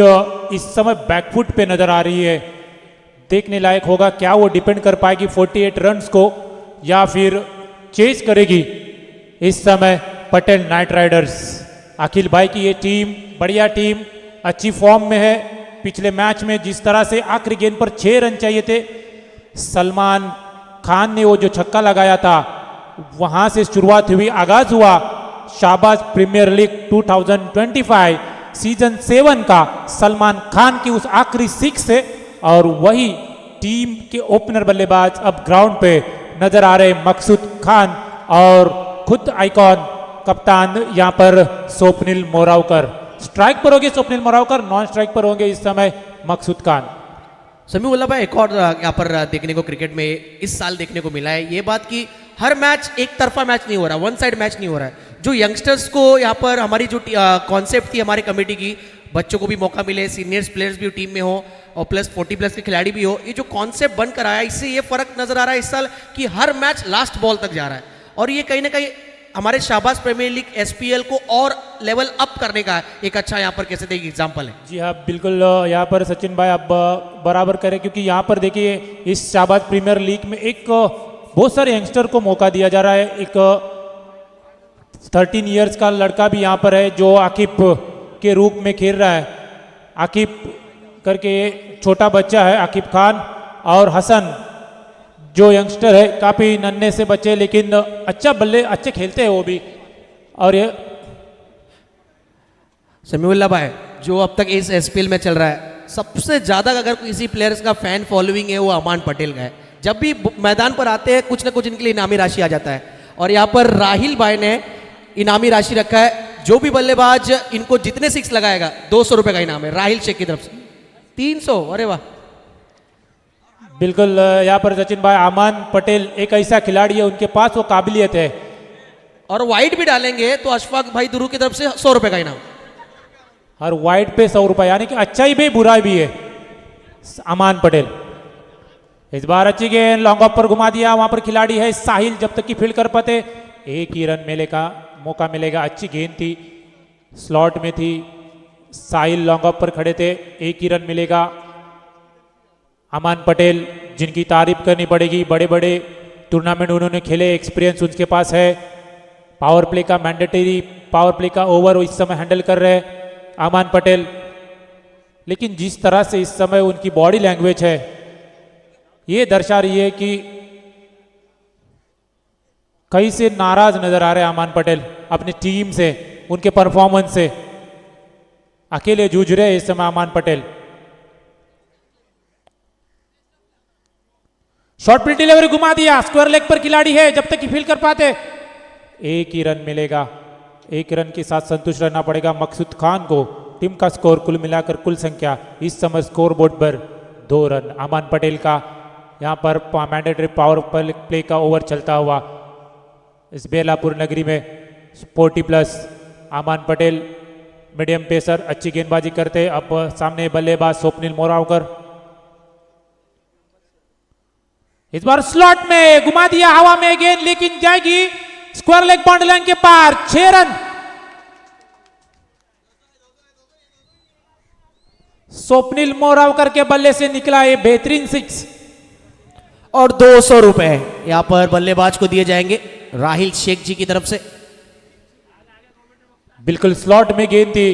इस समय बैकफुट पे नजर आ रही है। देखने लायक होगा क्या वो डिपेंड कर पाएगी 48 रन्स को या फिर चेज करेगी इस समय पटेल नाइट राइडर्स। अखिल भाई की ये टीम बढ़िया टीम, अच्छी फॉर्म में है। पिछले मैच में जिस तरह से आखिरी गेंद पर 6 रन चाहिए थे, सलमान खान ने वो जो छक्का लगाया था, वहां से शुरुआत हुई, आगाज हुआ शाहबाज प्रीमियर लीग 2025 सीजन 7 का सलमान खान की उस आखिरी 6 से। और वही टीम के ओपनर बल्लेबाज अब ग्राउंड पे नजर आ रहे मकसूद खान और खुद आइकॉन कप्तान यहाँ पर स्वप्निल मोरावकर। स्ट्राइक पर होंगे स्वप्निल मोरावकर, नॉन स्ट्राइक पर होंगे इस समय मकसूद खान। समीउल्लाह भाई, एक और यहाँ पर देखने को क्रिकेट में इस साल देखने को मिला है ये बात कि हर मैच एक तरफा मैच नहीं हो रहा, वन साइड मैच नहीं हो रहा है। जो यंगस्टर्स को यहाँ पर हमारी जो कॉन्सेप्ट थी हमारी कमेटी की, बच्चों को भी मौका मिले, सीनियर्स प्लेयर्स भी टीम में हो और प्लस 40 प्लस के खिलाड़ी भी हो, ये जो कॉन्सेप्ट बनकर आया, इससे ये फर्क नजर आ रहा है इस साल कि हर मैच लास्ट बॉल तक जा रहा है। और ये कहीं ना कहीं हमारे शाहबाज प्रीमियर लीग SPL को और लेवल अप करने का एक अच्छा यहाँ पर कैसे एक एग्जाम्पल है। जी हाँ बिल्कुल, यहाँ पर सचिन भाई आप बराबर करें, क्योंकि यहाँ पर देखिए इस शाहबाज प्रीमियर लीग में एक बहुत सारे यंगस्टर को मौका दिया जा रहा है। एक 13 इयर्स का लड़का भी यहाँ पर है जो आकिब के रूप में खेल रहा है। आकिब करके छोटा बच्चा है, आकिब खान, और हसन जो यंगस्टर है, काफ़ी नन्हे से बच्चे लेकिन अच्छा बल्ले अच्छे खेलते हैं वो भी। और ये समीउल्लाह भाई, जो अब तक इस SPL में चल रहा है, सबसे ज़्यादा अगर किसी प्लेयर्स का फैन फॉलोइंग है वो अमान पटेल का है। जब भी मैदान पर आते हैं कुछ ना कुछ इनके लिए इनामी राशि आ जाता है। और यहाँ पर राहिल भाई ने इनामी राशि रखा है, जो भी बल्लेबाज इनको जितने 6 लगाएगा 200 रुपये का इनाम है राहिल शेख की तरफ से। 300, अरे वाह। बिल्कुल, यहाँ पर सचिन भाई अमान पटेल एक ऐसा खिलाड़ी है, उनके पास वो काबिलियत है। और वाइड भी डालेंगे तो अशफाक भाई दुरू की तरफ से 100 रुपये का इनाम। हर वाइड पे 100 रुपये, यानी कि अच्छा ही भी बुरा भी है अमान पटेल। इस बार अच्छी गेंद लॉन्ग ऑफ पर घुमा दिया, वहां पर खिलाड़ी है साहिल, जब तक कि फील्ड कर पाते एक ही रन मिलेगा, मौका मिलेगा। अच्छी गेंद थी, स्लॉट में थी, साहिल लॉन्ग ऑफ पर खड़े थे, एक ही रन मिलेगा। अमान पटेल जिनकी तारीफ करनी पड़ेगी, बड़े बड़े टूर्नामेंट उन्होंने खेले, एक्सपीरियंस उनके पास है। पावर प्ले का मैंडेटरी पावर प्ले का ओवर इस समय हैंडल कर रहे हैं अमान पटेल। लेकिन जिस तरह से इस समय उनकी बॉडी लैंग्वेज है, ये दर्शा रही है कि कहीं से नाराज नजर आ रहे हैं अमान पटेल अपनी टीम से, उनके परफॉर्मेंस से। अकेले जूझ रहे हैं इस समय अमान पटेल। शॉर्ट पिच डिलीवरी घुमा दिया, स्क्वायर लेग पर खिलाड़ी है, जब तक कि फील कर पाते एक ही रन मिलेगा। एक रन के साथ संतुष्ट रहना पड़ेगा मकसूद खान को। टीम का स्कोर कुल मिलाकर कुल संख्या इस समय स्कोर बोर्ड पर 2 रन। अमान पटेल का यहाँ पर मैंडेटरी पावर प्ले का ओवर चलता हुआ इस बेलापुर नगरी में। स्पोर्टी प्लस अमान पटेल मीडियम पेसर अच्छी गेंदबाजी करते। अब सामने बल्लेबाज स्वप्निल मोरावकर, इस बार स्लॉट में घुमा दिया हवा में गेंद, लेकिन जाएगी स्क्वायर लेग बाउंड्री लाइन के पार। 6 रन। स्वप्निल मोरावकर के बल्ले से निकला ये बेहतरीन 6 और 200 रुपए यहां पर बल्लेबाज को दिए जाएंगे राहिल शेख जी की तरफ से। बिल्कुल स्लॉट में गेंद थी,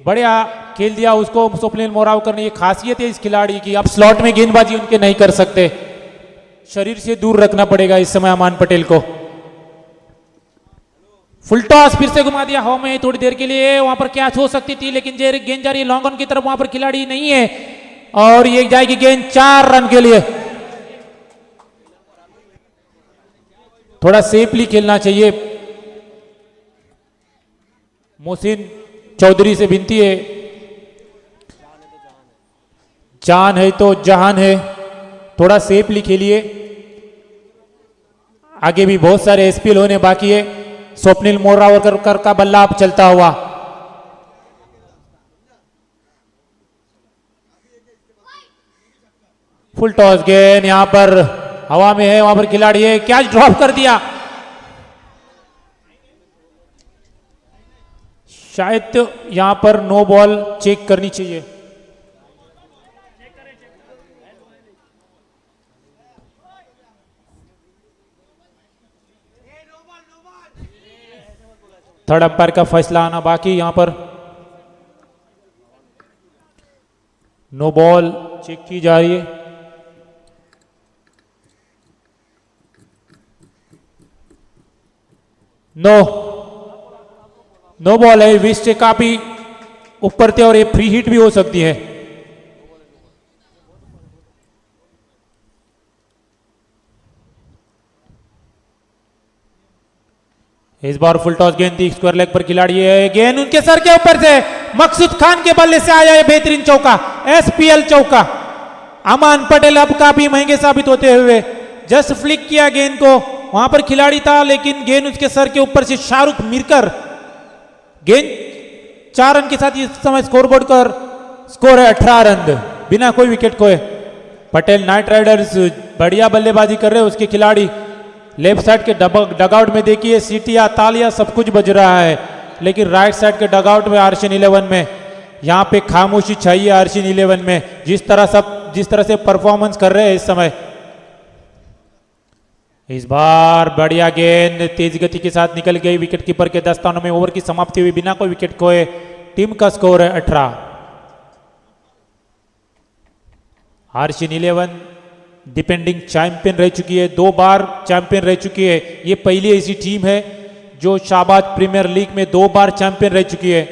बढ़िया खेल दिया उसको स्वप्निल मोरावकर ने। ये खासियत है इस खिलाड़ी की, आप स्लॉट में गेंदबाजी उनके नहीं कर सकते, शरीर से दूर रखना पड़ेगा इस समय अमान पटेल को। फुल टॉस फिर से घुमा दिया हवा में थोड़ी देर के लिए, वहां पर कैच हो सकती थी लेकिन गेंद जा रही है लॉन्ग ऑन की तरफ, वहां पर खिलाड़ी नहीं है और ये जाएगी गेंद 4 रन के लिए। थोड़ा सेफली खेलना चाहिए। मोहसिन चौधरी से विनती है, जान है तो जहान है, थोड़ा सेफली खेलिए। आगे भी बहुत सारे एसपीएल होने बाकी है। स्वप्निल मोरावकर का बल्ला अब चलता हुआ, फुल टॉस गेंद यहां पर हवा में है, वहां पर खिलाड़ी है, कैच ड्रॉप कर दिया। शायद यहां पर नो बॉल चेक करनी चाहिए। थर्ड अंपायर का फैसला आना बाकी, यहां पर नो बॉल चेक की जा रही है। नो बॉल है, विस्ट से काफी ऊपर थे और ये फ्री हिट भी हो सकती है। इस बार फुल टॉस गेंद थी, स्क्वायर लेग पर खिलाड़ी है, गेंद उनके सर के ऊपर से मकसूद खान के बल्ले से आया है बेहतरीन चौका, एसपीएल चौका। अमान पटेल अब काफी महंगे साबित होते हुए, जस्ट फ्लिक किया गेंद को, वहां पर खिलाड़ी था लेकिन गेंद उसके सर के ऊपर से शाहरुख मिरकर, गेंद 4 रन के साथ इस समय स्कोरबोर्ड पर स्कोर है 18 रन बिना कोई विकेट खोए। पटेल नाइट राइडर्स बढ़िया बल्लेबाजी कर रहे हैं, उसके खिलाड़ी लेफ्ट साइड के डगआउट में देखिए सीटियां तालियां सब कुछ बज रहा है, लेकिन राइट साइड के डगआउट में आर्शिन 11 में यहां पे खामोशी चाहिए। आर्शिन 11 में जिस तरह से परफॉर्मेंस कर रहे हैं इस समय। इस बार बढ़िया गेंद तेज गति के साथ निकल गई, विकेट कीपर के दस्तानों में ओवर की समाप्ति हुई बिना कोई विकेट खोए। टीम का स्कोर है 18। आर्शिन 11 डिपेंडिंग चैंपियन रह चुकी है, 2 बार चैंपियन रह चुकी है। ये पहली ऐसी टीम है जो शाहबाद प्रीमियर लीग में 2 बार चैंपियन रह चुकी है,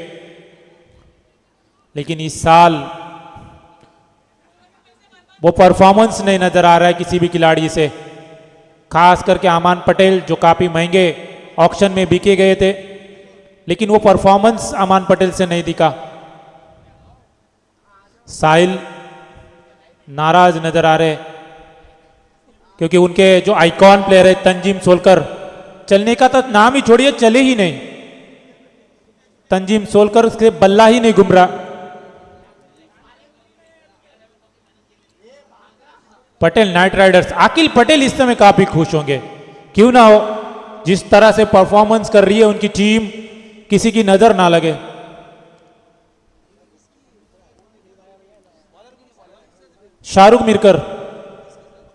लेकिन इस साल वो परफॉर्मेंस नहीं नजर आ रहा है किसी भी खिलाड़ी से, खास करके अमान पटेल जो काफी महंगे ऑक्शन में बिके गए थे, लेकिन वो परफॉर्मेंस अमान पटेल से नहीं दिखा। साहिल नाराज नजर आ रहे क्योंकि उनके जो आइकॉन प्लेयर है तंजीम सोलकर, चलने का तो नाम ही छोड़िए, चले ही नहीं। तंजीम सोलकर उसके बल्ला ही नहीं घूम रहा। पटेल नाइट राइडर्स, अखिल पटेल इस समय काफी खुश होंगे, क्यों ना हो, जिस तरह से परफॉर्मेंस कर रही है उनकी टीम, किसी की नजर ना लगे। शाहरुख मिरकर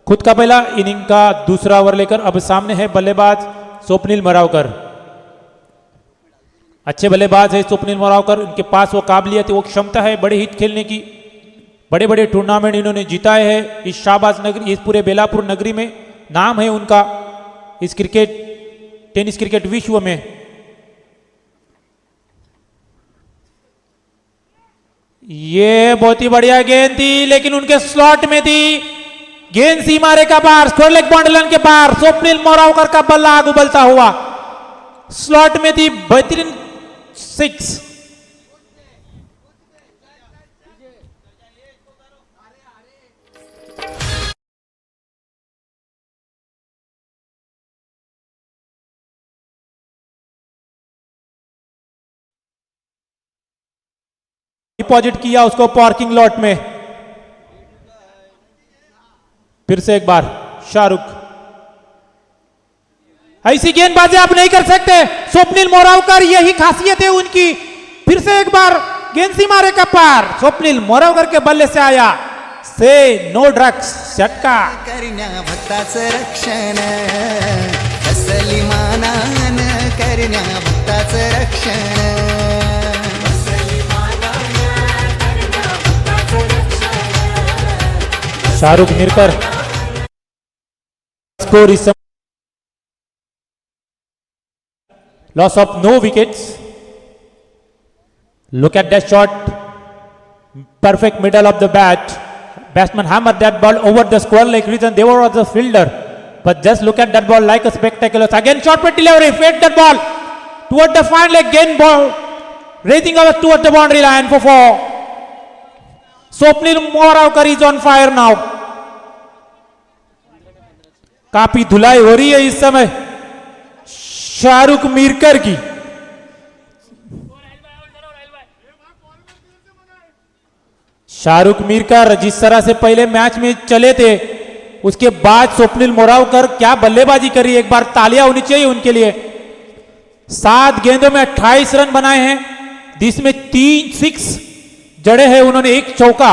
खुद का पहला इनिंग का दूसरा ओवर लेकर अब सामने है बल्लेबाज स्वप्निल मोरावकर। अच्छे बल्लेबाज है स्वप्निल मोरावकर, उनके पास वो काबिलियत है, वो क्षमता है बड़े हिट खेलने की। बड़े बड़े टूर्नामेंट इन्होंने जिताए हैं इस शाहबाज नगरी, इस पूरे बेलापुर नगरी में नाम है उनका इस टेनिस क्रिकेट विश्व में। ये बहुत ही बढ़िया गेंद थी लेकिन उनके स्लॉट में थी, गेंद सीमा रेखा पार, स्क्वायर लेग बाउंड्री लाइन के पार, स्वप्निल मोरावकर का बल्ला आग उबलता हुआ स्लॉट में थी, बेहतरीन 6। डिपॉजिट किया उसको पार्किंग लॉट में। फिर से एक बार शाहरुख, ऐसी गेंदबाजी आप नहीं कर सकते स्वप्निल मोरावकर, यही खासियत है उनकी। फिर से एक बार गेंद सीमा रेखा पार, स्वप्निल मोरावकर के बल्ले से आया, से नो ड्रग्स षटका। करण्या भक्ताचं रक्षण असली मानान करण्या भक्ताचं रक्षण। शाहरुख मीरकर स्कोर इस समय loss of no wickets. Look at that shot, perfect middle of the bat. Batsman hammered that ball over the square leg region. They were the fielder, but just look at that ball like a spectacular. Again, short put delivery, fade that ball toward the fine leg. Again, ball raising over toward the boundary line for 4. Swapnil Moravkar is on fire now. काफी धुलाई हो रही है इस समय शाहरुख मीरकर की। शाहरुख मीरकर जिस तरह से पहले मैच में चले थे, उसके बाद स्वप्निल मोरावकर क्या बल्लेबाजी करी, एक बार तालियां होनी चाहिए उनके लिए। 7 गेंदों में 28 रन बनाए हैं, जिसमें 3 6 जड़े हैं उन्होंने, 1 चौका।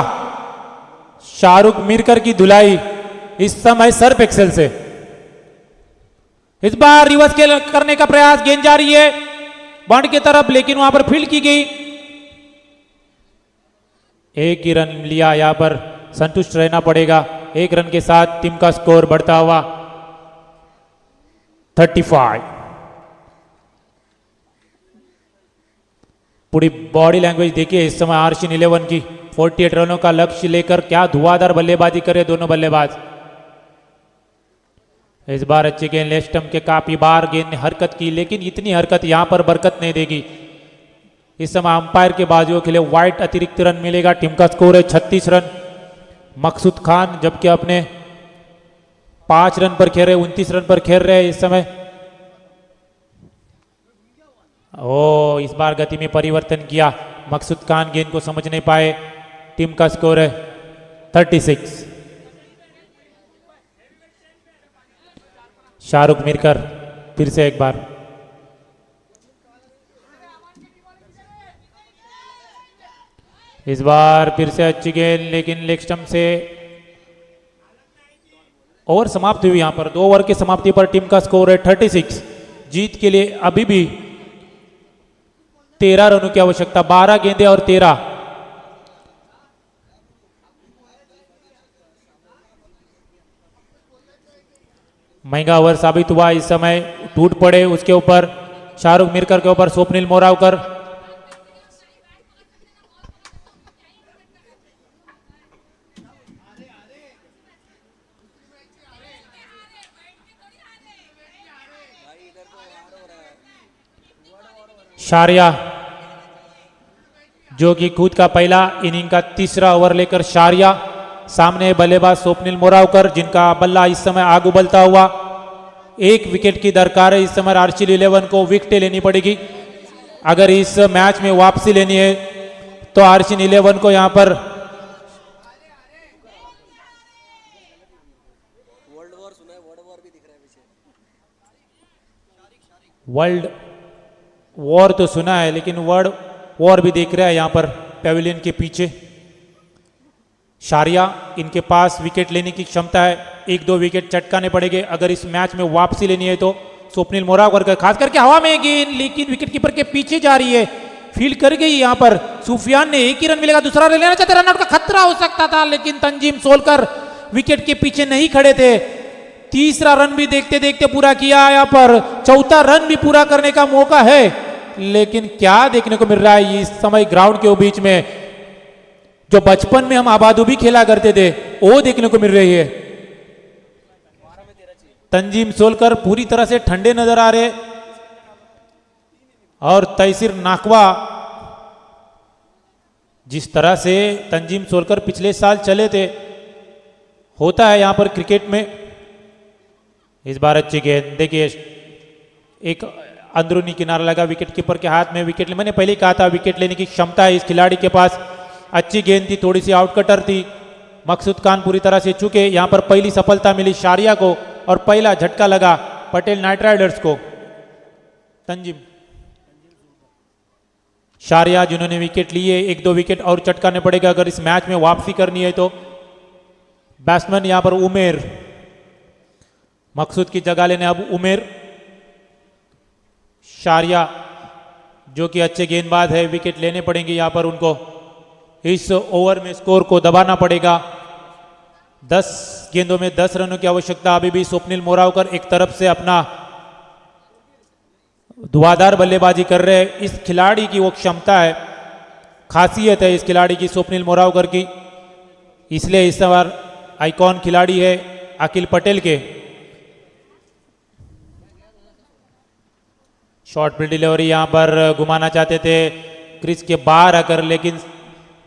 शाहरुख मीरकर की धुलाई इस समय सर्फ एक्सेल से। इस बार रिवर्स करने का प्रयास, गेंद जा रही है बॉन्ड की तरफ, लेकिन वहां पर फील्ड की गई। 1 ही रन लिया, यहां पर संतुष्ट रहना पड़ेगा। 1 रन के साथ टीम का स्कोर बढ़ता हुआ 35। पूरी बॉडी लैंग्वेज देखिए इस समय आर्शिन 11 की। 48 रनों का लक्ष्य लेकर क्या धुआंधार बल्लेबाजी करे दोनों बल्लेबाज। इस बार अच्छी गेंद लेग स्टंप के, काफी बार गेंद ने हरकत की, लेकिन इतनी हरकत यहां पर बरकत नहीं देगी। इस समय अंपायर के बाजुओं के लिए वाइट अतिरिक्त रन मिलेगा। टीम का स्कोर है 36 रन। मकसूद खान जबकि अपने 5 रन पर खेल रहे, 29 रन पर खेल रहे इस समय। इस बार गति में परिवर्तन किया, मकसूद खान गेंद को समझ नहीं पाए। टीम का स्कोर है 36। शाहरुख मीरकर फिर से एक बार, इस बार फिर से अच्छी गेंद, लेकिन लेग स्टंप से ओवर समाप्त हुई। यहां पर 2 ओवर की समाप्ति पर टीम का स्कोर है 36। जीत के लिए अभी भी 13 रनों की आवश्यकता, 12 गेंदें और 13। महंगा ओवर साबित हुआ इस समय। टूट पड़े उसके ऊपर, शाहरुख मीरकर के ऊपर स्वप्निल मोरावकर। शारिया जो कि खुद का पहला इनिंग का 3रा ओवर लेकर शारिया, सामने बल्लेबाज स्वप्निल मोरावकर, जिनका बल्ला इस समय आग उबलता हुआ। 1 विकेट की दरकार है इस समय आर्शिन 11 को। विकेटें लेनी पड़ेगी अगर इस मैच में वापसी लेनी है, तो आर्शिन 11 को यहां पर वर्ल्ड वॉर तो सुना है, लेकिन वर्ल्ड वॉर भी देख रहा है यहां पर पेविलियन के पीछे। शारिया, इनके पास विकेट लेने की क्षमता है, 1-2 विकेट चटकाने पड़ेंगे अगर इस मैच में वापसी लेनी है तो। स्वप्निल मोरावकर खास करके हवा में गेंद, लेकिन विकेट कीपर के पीछे जा रही है, फील्ड कर गई यहां पर। सुफियान ने 1 ही रन मिलेगा, दूसरा रन लेना चाहते, रनआउट का खतरा हो सकता था, लेकिन तंजीम सोलकर विकेट के पीछे नहीं खड़े थे। 3रा रन भी देखते देखते पूरा किया, यहाँ पर 4था रन भी पूरा करने का मौका है, लेकिन क्या देखने को मिल रहा है इस समय ग्राउंड के बीच में, जो बचपन में हम आबादू भी खेला करते थे, वो देखने को मिल रही है। तंजीम सोलकर पूरी तरह से ठंडे नजर आ रहे, और तैसीर नाकवा, जिस तरह से तंजीम सोलकर पिछले साल चले थे, होता है यहां पर क्रिकेट में। इस बार अच्छी गेंद, देखिए एक अंदरूनी किनारा लगा विकेट कीपर के हाथ में। विकेट, मैंने पहले कहा था विकेट लेने की क्षमता है इस खिलाड़ी के पास। अच्छी गेंद थी, थोड़ी सी आउटकटर थी। मकसूद खान पूरी तरह से चुके। यहाँ पर पहली सफलता मिली शारिया को और पहला झटका लगा पटेल नाइट राइडर्स को। तंजीम शारिया जिन्होंने विकेट लिए, 1-2 विकेट और चटकाने पड़ेगा अगर इस मैच में वापसी करनी है तो। बैट्समैन यहाँ पर उमेर, मकसूद की जगह लेने अब उमेर। शारिया जो कि अच्छे गेंदबाज है, विकेट लेने पड़ेंगे यहाँ पर उनको। इस ओवर में स्कोर को दबाना पड़ेगा। 10 गेंदों में 10 रनों की आवश्यकता। अभी भी स्वप्निल मोरावकर एक तरफ से अपना धुआंधार बल्लेबाजी कर रहे हैं। इस खिलाड़ी की वो क्षमता है, खासियत है इस खिलाड़ी की, स्वप्निल मोरावकर की, इसलिए इस बार आइकॉन खिलाड़ी है अखिल पटेल के। शॉर्ट फील्ड डिलीवरी यहाँ पर घुमाना चाहते थे क्रिस के बाहर आकर, लेकिन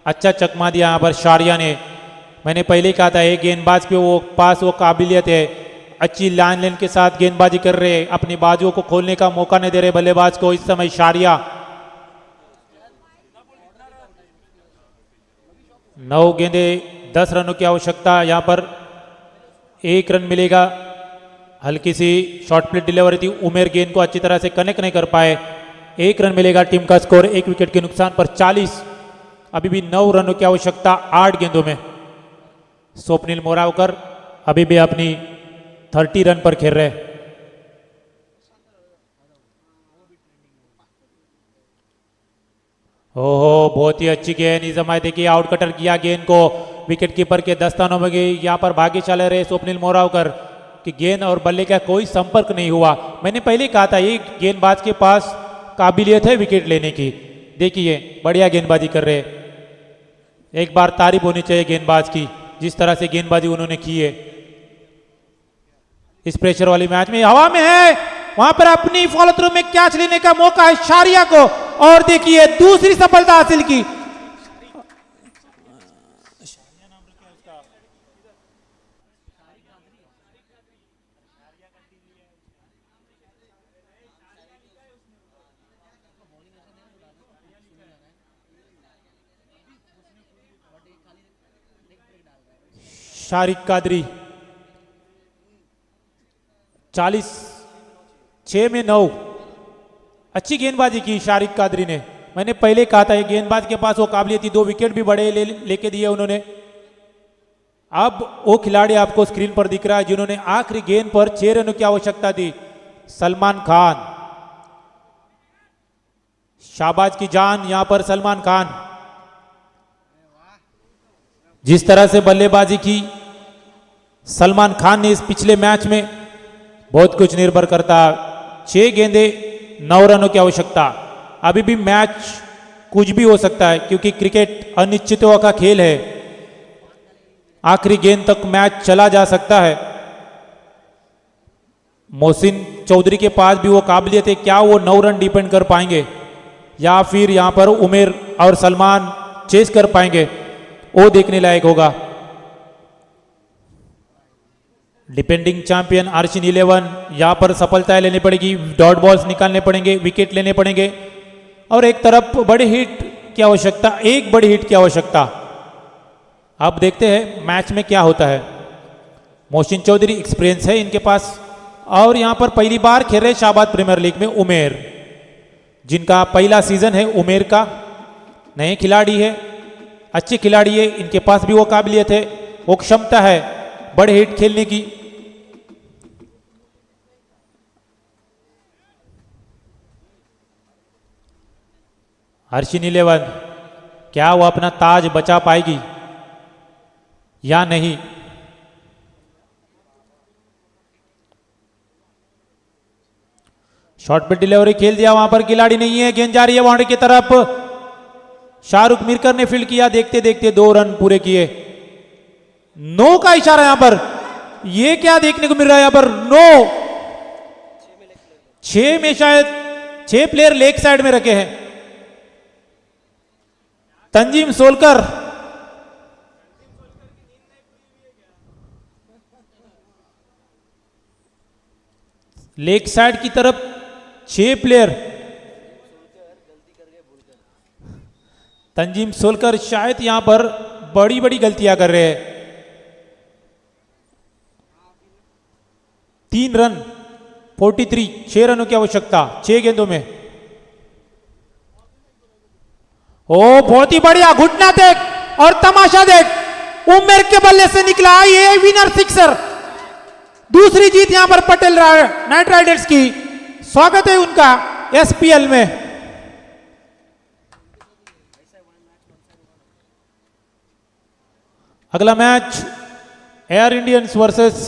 अच्छा चकमा दिया यहाँ पर शारिया ने। मैंने पहले कहा था एक गेंदबाज पे वो पास वो काबिलियत है, अच्छी लाइन लेन के साथ गेंदबाजी कर रहे हैं, अपनी बाजुओं को खोलने का मौका नहीं दे रहे बल्लेबाज को। इस समय शारिया 9 गेंदे 10 रनों की आवश्यकता। यहाँ पर 1 रन मिलेगा। हल्की सी शॉर्ट प्लेट डिलीवरी थी, उमेर गेंद को अच्छी तरह से कनेक्ट नहीं कर पाए। 1 रन मिलेगा। टीम का स्कोर 1 विकेट के नुकसान पर 40। अभी भी 9 रनों की आवश्यकता 8 गेंदों में। स्वप्निल मोरावकर अभी भी अपनी 30 रन पर खेल रहे। ओहो बहुत ही अच्छी गेंद इस समय देखिए, आउटकटर किया गेंद को, विकेट कीपर के दस्तानों में गई। यहाँ पर भाग्यशाली रहे स्वप्निल मोरावकर कि गेंद और बल्ले का कोई संपर्क नहीं हुआ। मैंने पहले कहा था ये गेंदबाज के पास काबिलियत है विकेट लेने की। देखिए बढ़िया गेंदबाजी कर रहे। एक बार तारीफ होनी चाहिए गेंदबाज की, जिस तरह से गेंदबाजी उन्होंने की है। इस प्रेशर वाली मैच में हवा में है, वहां पर अपनी फॉलो थ्रू में कैच लेने का मौका है शारिया को, और देखिए दूसरी सफलता हासिल की। शारिक कादरी 40, 6 में 9। अच्छी गेंदबाजी की शारिक कादरी ने। मैंने पहले कहा था ये गेंदबाज के पास वो काबिलियत थी, 2 विकेट भी बड़े लेके दिए उन्होंने। अब वो खिलाड़ी आपको स्क्रीन पर दिख रहा है जिन्होंने आखिरी गेंद पर 6 रनों की आवश्यकता थी, सलमान खान। शाहबाज की जान यहां पर सलमान खान। जिस तरह से बल्लेबाजी की सलमान खान ने इस पिछले मैच में, बहुत कुछ निर्भर करता। 6 गेंदे 9 रनों की आवश्यकता। अभी भी मैच कुछ भी हो सकता है क्योंकि क्रिकेट अनिश्चितता का खेल है। आखिरी गेंद तक मैच चला जा सकता है। मोहसिन चौधरी के पास भी वो काबिलियत है, क्या वो 9 रन डिपेंड कर पाएंगे या फिर यहां पर उमेर और सलमान चेस कर पाएंगे, वो देखने लायक होगा। डिपेंडिंग चैंपियन आर्शिन 11 यहां पर सफलताएं लेनी पड़ेगी, डॉट बॉल्स निकालने पड़ेंगे, विकेट लेने पड़ेंगे, और एक तरफ बड़ी हिट की आवश्यकता, एक बड़ी हिट की आवश्यकता। अब देखते हैं मैच में क्या होता है। मोहसिन चौधरी एक्सपीरियंस है इनके पास, और यहां पर पहली बार खेल रहे शाहबाद प्रीमियर लीग में उमेर, जिनका पहला सीजन है उमेर का। नए खिलाड़ी है, अच्छे खिलाड़ी है, इनके पास भी वो काबिलियत है, वो क्षमता है बड़े हिट खेलने की। आर्शिन 11 क्या वो अपना ताज बचा पाएगी या नहीं? शॉर्ट पे डिलीवरी खेल दिया, वहां पर खिलाड़ी नहीं है, गेंद जा रही है बाउंड्री की तरफ। शाहरुख मिरकर ने फील्ड किया, देखते देखते 2 रन पूरे किए। 9 का इशारा यहां पर, ये क्या देखने को मिल रहा है यहां पर? 9, 6 में शायद 6 प्लेयर लेग साइड में रखे हैं। तंजीम सोलकर लेग साइड की तरफ 6 प्लेयर। तंजीम सोलकर शायद यहां पर बड़ी बड़ी गलतियां कर रहे हैं। 3 रन 43, 6 रनों की आवश्यकता 6 गेंदों में। ओ बहुत ही बढ़िया, घुटना देख और तमाशा देख, उमेर के बल्ले से निकला ये विनर सिक्सर। दूसरी जीत यहां पर पटेल नाइट राइडर्स की, स्वागत है उनका एसपीएल में। अगला मैच एयर इंडियंस वर्सेस